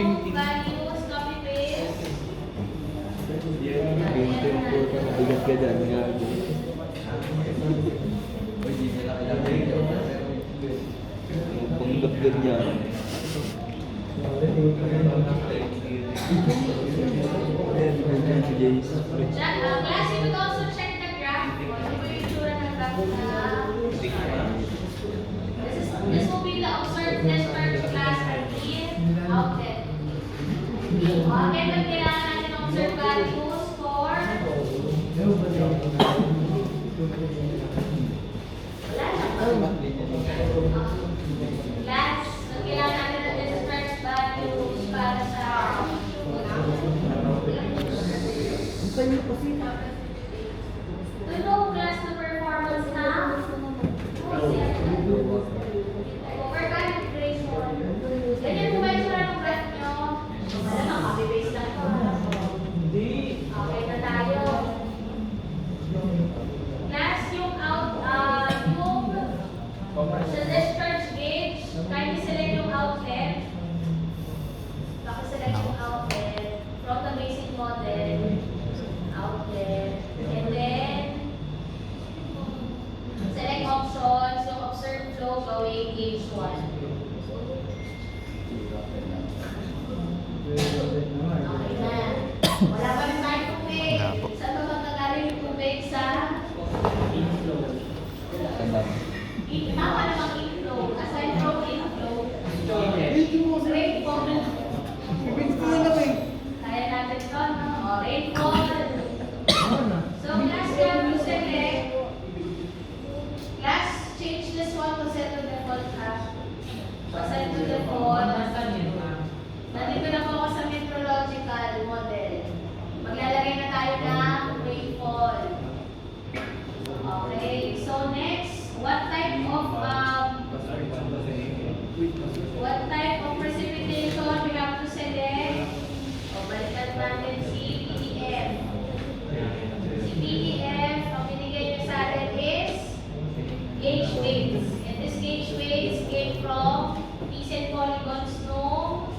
values, copy paste. Maintain po ka, mabigat ka dyan. Panggap ganyan. Class, you would also check the graph. Ano po yung itsura ng graph na? This will be the observed discharge class routine outlet. Okay, pag kailangan natin ng observed values for class, pag kailangan natin ng discharge values para sa no class na performance na organic grade 1. Ganyan po ba yung sura ng graph nyo? Wala na, copy-paste lang po. Okay na tayo. Class, yung sa discharge gauge, kahit select yung outlet. Select yung outlet from the basic model. Outlet. And then, select options, yung observed flow going gauge 1. Okay na. Wala pa rin tayo tubig. Saan ba magkagaling yung tubig sa inflow? Tama namang inflow. Aside from inflow. Rainfall. Kaya natin ito, no? Rainfall. So, class, we have to select. Class, change this one to set to default half. So, set to default. Nandito na po ako sa meteorological model. Maglalagay na tayo ng rainfall. Okay, so next, what type of precipitation we have to select? O, balikan natin si PDF. Si PDF, ang binigay niyo sa atin is gauge weights. And this gauge weights came from piece and polygon snow.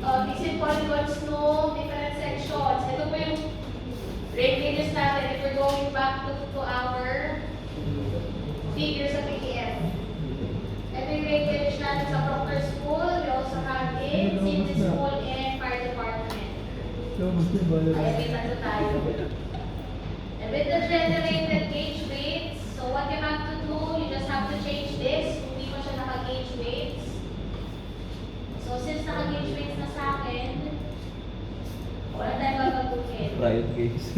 Piece and polygon snow, different sections. Ito po yung rate gauges natin if we're going back to our figure sa PDF. Ito yung rate gauge natin sa Proctor School. We also have in City School and Fire Department. Ay, may tatlo tayo. And with the generated gauge weights, so what you have to do, you just have to change this. Hindi mo siya naka-gauge weights. So since naka-gauge weights na sa akin, wala tayong gagawin. Riot games.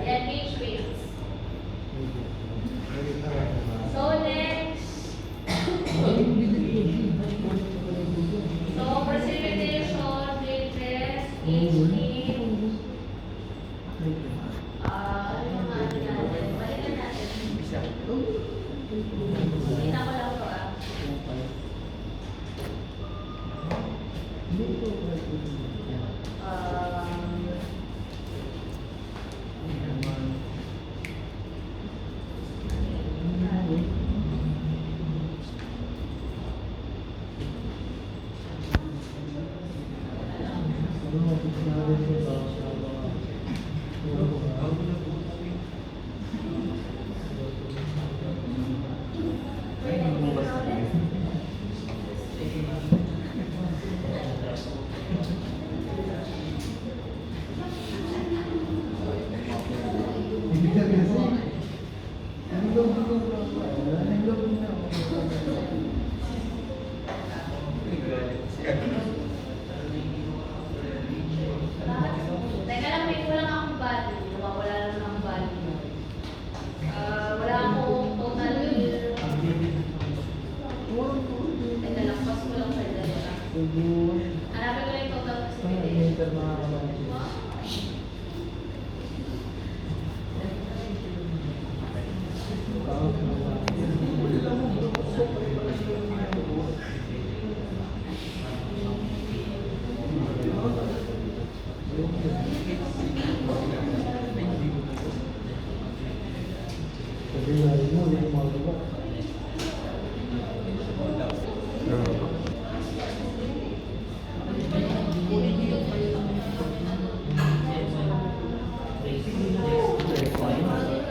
Ayan, gauge weights. So next, so precipitation, gauges, gauge weights. Ano yung mga ano natin? Balikan natin. Kita ko lang ito Teka lang, may kulang akong value. Nawawala lang ng value. Wala akong total. Teka lang, pas ko lang sa dala. Hanapin ko lang yung total precipitation. Fine.